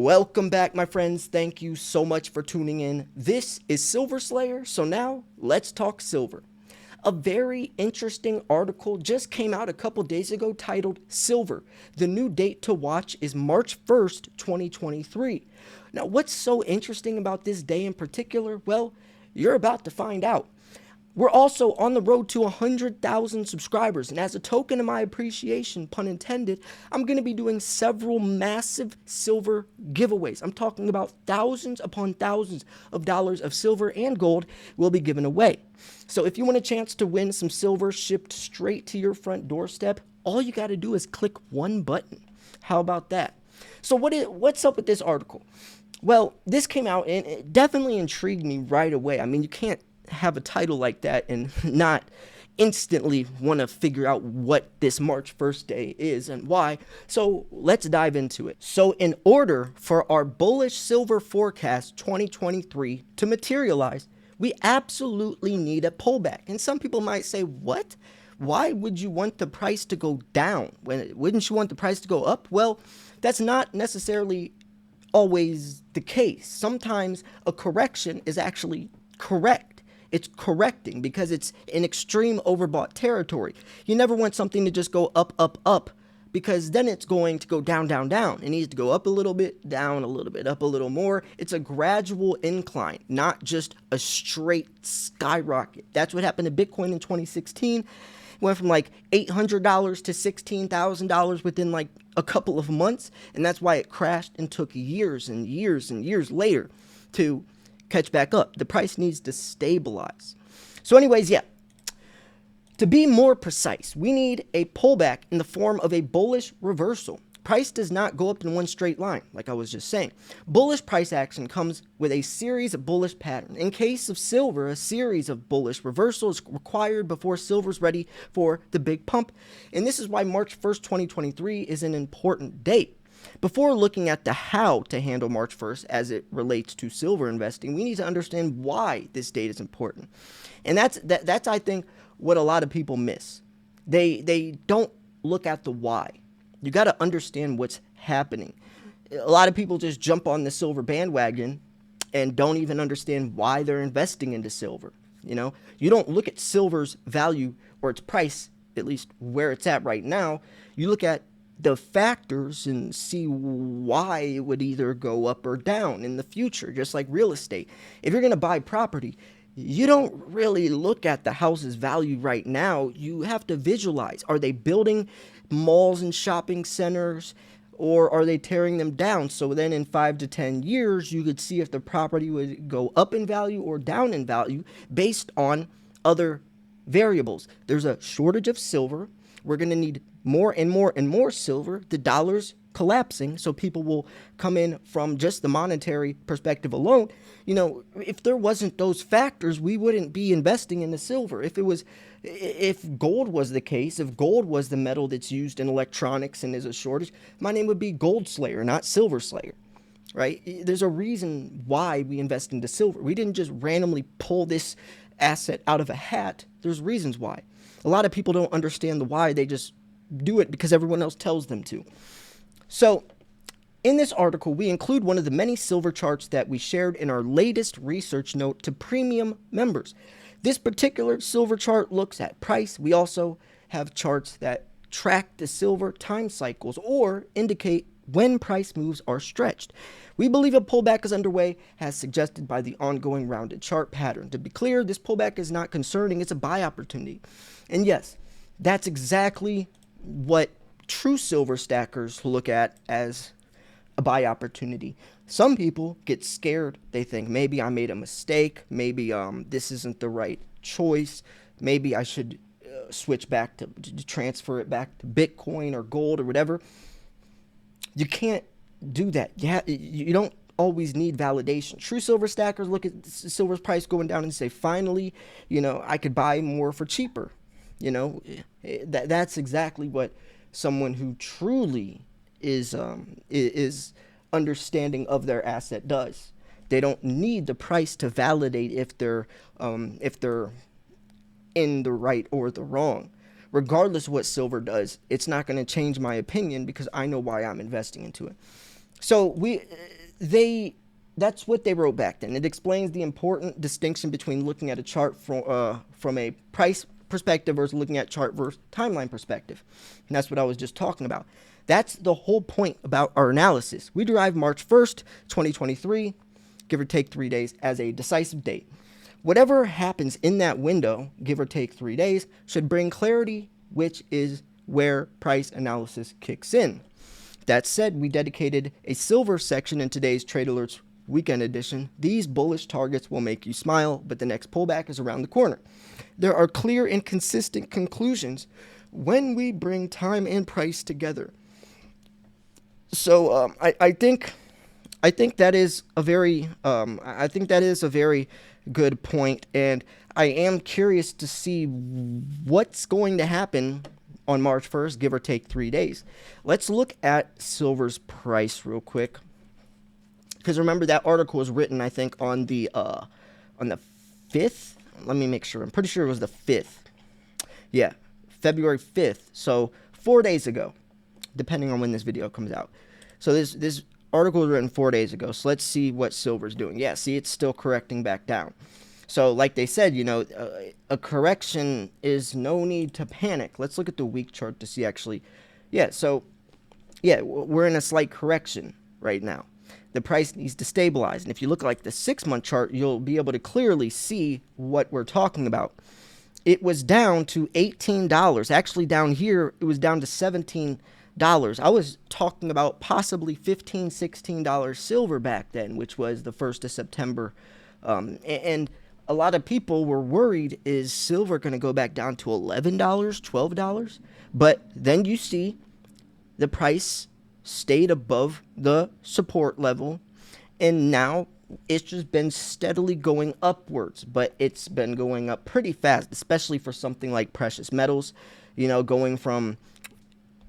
Welcome back, my friends. Thank you so much for tuning in. This is Silver Slayer, so now let's talk silver. A very interesting article just came out a couple days ago titled Silver. The new date to watch is March 1st, 2023. Now, what's so interesting about this day in particular? Well, you're about to find out. We're also on the road to 100,000 subscribers, and as a token of my appreciation, pun intended, I'm going to be doing several massive silver giveaways. I'm talking about thousands upon thousands of dollars of silver and gold will be given away. So if you want a chance to win some silver shipped straight to your front doorstep, all you got to do is click one button. How about that? So what's up with this article? Well, this came out and it definitely intrigued me right away. I mean, you can't have a title like that and not instantly want to figure out what this March 1st day is and why. So let's dive into it. So in order for our bullish silver forecast 2023 to materialize, we absolutely need a pullback. And some people might say, what? Why would you want the price to go down? Wouldn't you want the price to go up? Well, that's not necessarily always the case. Sometimes a correction is actually correct. It's correcting because it's in extreme overbought territory. You never want something to just go up, up, up, because then it's going to go down, down, down. It needs to go up a little bit, down a little bit, up a little more. It's a gradual incline, not just a straight skyrocket. That's what happened to Bitcoin in 2016. It went from like $800 to $16,000 within like a couple of months. And that's why it crashed and took years and years and years later to catch back up. The price needs to stabilize. So anyways, yeah, to be more precise, we need a pullback in the form of a bullish reversal. Price does not go up in one straight line, like I was just saying. Bullish price action comes with a series of bullish patterns. In case of silver, a series of bullish reversals required before silver's ready for the big pump. And this is why March 1st, 2023 is an important date. Before looking at the how to handle March 1st as it relates to silver investing, we need to understand why this date is important. And that's I think what a lot of people miss. They don't look at the why. You got to understand what's happening. A lot of people just jump on the silver bandwagon and don't even understand why they're investing into silver. You know, you don't look at silver's value or its price, at least where it's at right now. You look at the factors and see why it would either go up or down in the future, just like real estate. If you're going to buy property, you don't really look at the house's value right now. You have to visualize. Are they building malls and shopping centers, or are they tearing them down? So then in 5 to 10 years, you could see if the property would go up in value or down in value based on other variables. There's a shortage of silver. We're going to need more and more and more silver. The dollar's collapsing, so people will come in from just the monetary perspective alone. You know, if there wasn't those factors, we wouldn't be investing in the silver. If gold was the case, if gold was the metal that's used in electronics and is a shortage, my name would be Gold Slayer, not Silver Slayer, right? There's a reason why we invest into silver. We didn't just randomly pull this asset out of a hat. There's reasons why. A lot of people don't understand the why. They just do it because everyone else tells them to. So in this article, we include one of the many silver charts that we shared in our latest research note to premium members. This particular silver chart looks at price. We also have charts that track the silver time cycles or indicate when price moves are stretched. We believe a pullback is underway, as suggested by the ongoing rounded chart pattern. To be clear, this pullback is not concerning. It's a buy opportunity. And yes, that's exactly what true silver stackers look at as a buy opportunity. Some people get scared. They think maybe I made a mistake. Maybe this isn't the right choice. Maybe I should switch back to transfer it back to Bitcoin or gold or whatever. You can't do that. You don't always need validation. True silver stackers look at silver's price going down and say, finally, you know, I could buy more for cheaper. You know, that's exactly what someone who truly is understanding of their asset does. They don't need the price to validate if they're in the right or the wrong. Regardless of what silver does, it's not going to change my opinion because I know why I'm investing into it. So they that's what they wrote back then. It explains the important distinction between looking at a chart from a price perspective versus looking at chart versus timeline perspective. And that's what I was just talking about. That's the whole point about our analysis. We derive March 1st, 2023, give or take 3 days, as a decisive date. Whatever happens in that window, give or take 3 days, should bring clarity, which is where price analysis kicks in. That said, we dedicated a silver section in today's Trade Alerts Weekend Edition. These bullish targets will make you smile, but the next pullback is around the corner. There are clear and consistent conclusions when we bring time and price together. So I think that is a very good point, and I am curious to see what's going to happen on March 1st, give or take 3 days. Let's look at silver's price real quick, because remember that article was written, I think, on the 5th. Let me make sure. I'm pretty sure it was the 5th. Yeah, February 5th. So 4 days ago, depending on when this video comes out. So this article was written 4 days ago. So let's see what silver's doing. Yeah, see, it's still correcting back down. So like they said, a correction is no need to panic. Let's look at the week chart to see actually. Yeah, so yeah, we're in a slight correction right now. The price needs to stabilize. And if you look like the 6-month chart, you'll be able to clearly see what we're talking about. It was down to $18. Actually, down here, it was down to $17. I was talking about possibly $15, $16 silver back then, which was the 1st of September. And a lot of people were worried, is silver going to go back down to $11, $12? But then you see the price stayed above the support level, and now it's just been steadily going upwards, but it's been going up pretty fast, especially for something like precious metals, going from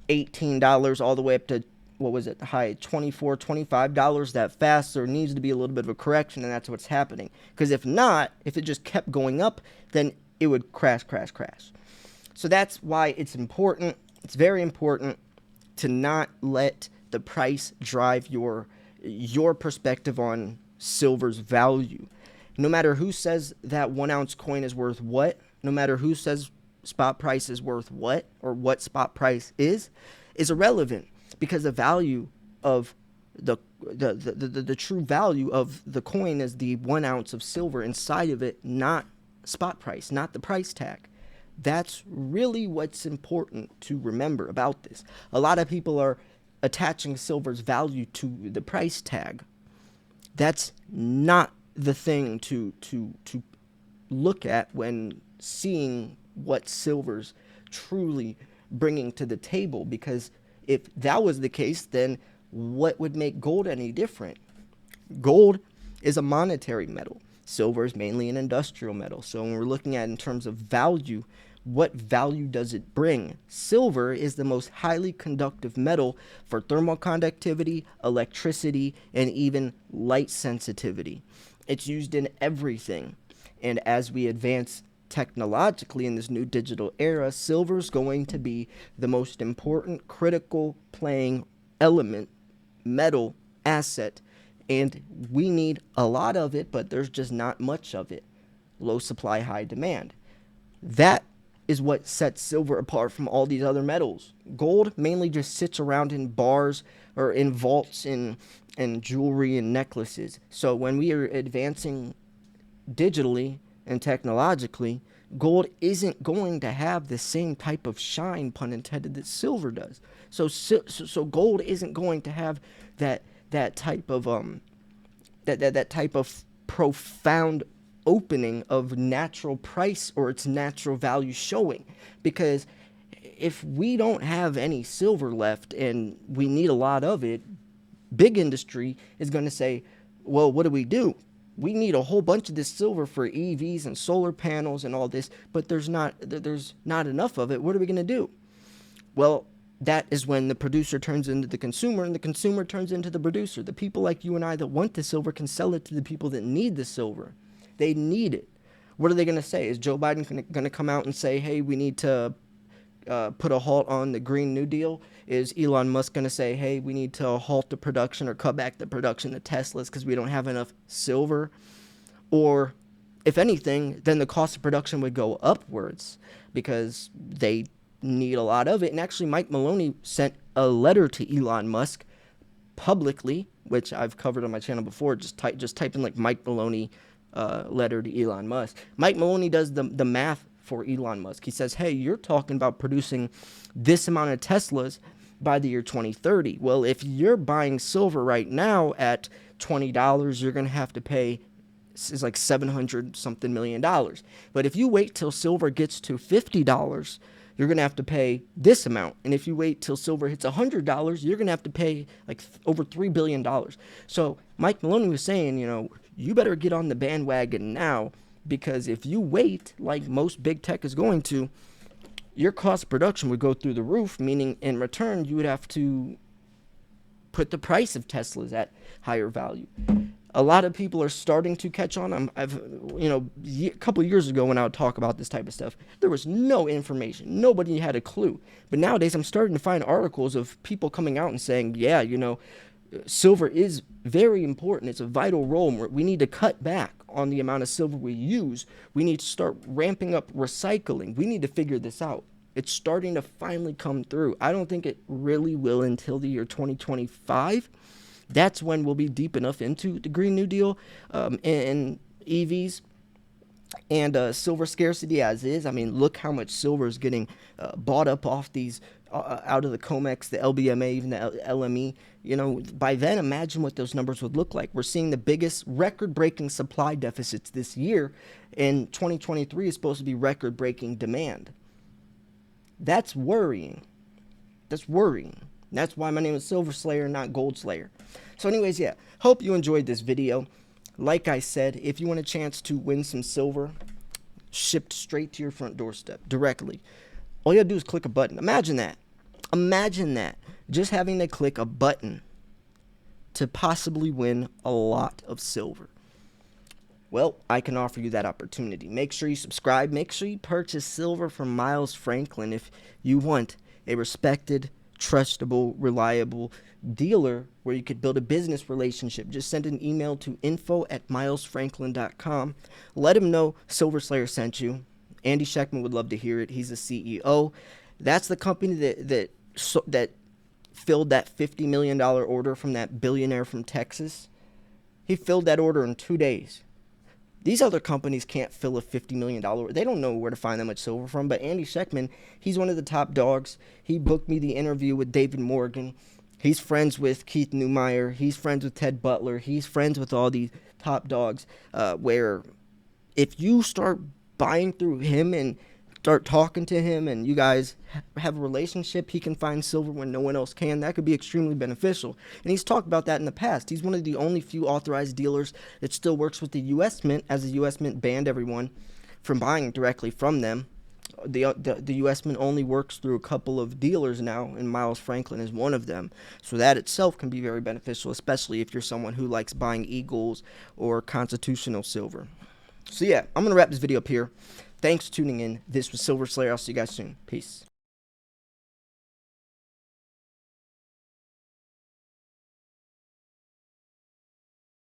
$18 all the way up to, what was it, the high $24, $25 that fast. There needs to be a little bit of a correction, and that's what's happening. Because if not, if it just kept going up, then it would crash. So that's why it's important. It's very important to not let the price drive your perspective on silver's value. No matter who says that 1 ounce coin is worth what, no matter who says spot price is worth what, or what spot price is irrelevant, because the value of the true value of the coin is the 1 ounce of silver inside of it, not spot price, not the price tag. That's really what's important to remember about this. A lot of people are attaching silver's value to the price tag. That's not the thing to look at when seeing what silver's truly bringing to the table, because if that was the case, then what would make gold any different? Gold is a monetary metal. Silver is mainly an industrial metal. So when we're looking at in terms of value, what value does it bring? Silver is the most highly conductive metal for thermal conductivity, electricity, and even light sensitivity. It's used in everything. And as we advance technologically in this new digital era, silver is going to be the most important critical playing element, metal, asset, and we need a lot of it, but there's just not much of it. Low supply, high demand. That is what sets silver apart from all these other metals. Gold mainly just sits around in bars or in vaults and jewelry and necklaces. So when we are advancing digitally and technologically, gold isn't going to have the same type of shine, pun intended, that silver does. So gold isn't going to have that type of that type of profound opening of natural price or its natural value showing, because if we don't have any silver left and we need a lot of it, big industry is going to say, well, what do? We need a whole bunch of this silver for EVs and solar panels and all this, but there's not enough of it. What are we going to do? Well, that is when the producer turns into the consumer, and the consumer turns into the producer. The people like you and I that want the silver can sell it to the people that need the silver. They need it. What are they going to say? Is Joe Biden going to come out and say, hey, we need to put a halt on the Green New Deal? Is Elon Musk going to say, hey, we need to halt the production or cut back the production of Teslas because we don't have enough silver? Or, if anything, then the cost of production would go upwards because they need a lot of it. And actually, Mike Maloney sent a letter to Elon Musk publicly, which I've covered on my channel before. Just type in like Mike Maloney letter to Elon Musk. Mike Maloney does the math for Elon Musk. He says, hey, you're talking about producing this amount of Teslas by the year 2030. Well, if you're buying silver right now at $20, you're going to have to pay is like $700 something million. But if you wait till silver gets to $50, you're going to have to pay this amount. And if you wait till silver hits $100, you're going to have to pay like over $3 billion. So Mike Maloney was saying, you better get on the bandwagon now, because if you wait, like most big tech is going to, your cost of production would go through the roof, meaning in return, you would have to put the price of Teslas at higher value. A lot of people are starting to catch on. A couple of years ago when I would talk about this type of stuff, there was no information. Nobody had a clue. But nowadays I'm starting to find articles of people coming out and saying, yeah, silver is very important. It's a vital role. We need to cut back on the amount of silver we use. We need to start ramping up recycling. We need to figure this out. It's starting to finally come through. I don't think it really will until the year 2025. That's when we'll be deep enough into the Green New Deal and EVs and silver scarcity as is. I mean, look how much silver is getting bought up off these out of the COMEX, the LBMA, even the LME. By then, imagine what those numbers would look like. We're seeing the biggest record-breaking supply deficits this year, and 2023 is supposed to be record-breaking demand. That's worrying. That's worrying. That's why my name is Silver Slayer, not Gold Slayer. So anyways, yeah, hope you enjoyed this video. Like I said, if you want a chance to win some silver shipped straight to your front doorstep directly, all you have to do is click a button. Imagine that. Imagine that. Just having to click a button to possibly win a lot of silver. Well, I can offer you that opportunity. Make sure you subscribe. Make sure you purchase silver from Miles Franklin if you want a respected, trustable, reliable dealer where you could build a business relationship. Just send an email to info@milesfranklin.com. Let him know Silver Slayer sent you. Andy Scheckman would love to hear it. He's the CEO. That's the company that filled that $50 million order from that billionaire from Texas. He filled that order in 2 days. These other companies can't fill a $50 million. They don't know where to find that much silver from. But Andy Scheckman, he's one of the top dogs. He booked me the interview with David Morgan. He's friends with Keith Neumeyer. He's friends with Ted Butler. He's friends with all these top dogs. Where if you start buying through him and start talking to him and you guys have a relationship, he can find silver when no one else can. That could be extremely beneficial. And he's talked about that in the past. He's one of the only few authorized dealers that still works with the U.S. Mint, as the U.S. Mint banned everyone from buying directly from them. The U.S. Mint only works through a couple of dealers now, and Miles Franklin is one of them. So that itself can be very beneficial, especially if you're someone who likes buying Eagles or constitutional silver. So yeah, I'm going to wrap this video up here. Thanks for tuning in. This was Silver Slayer. I'll see you guys soon. Peace.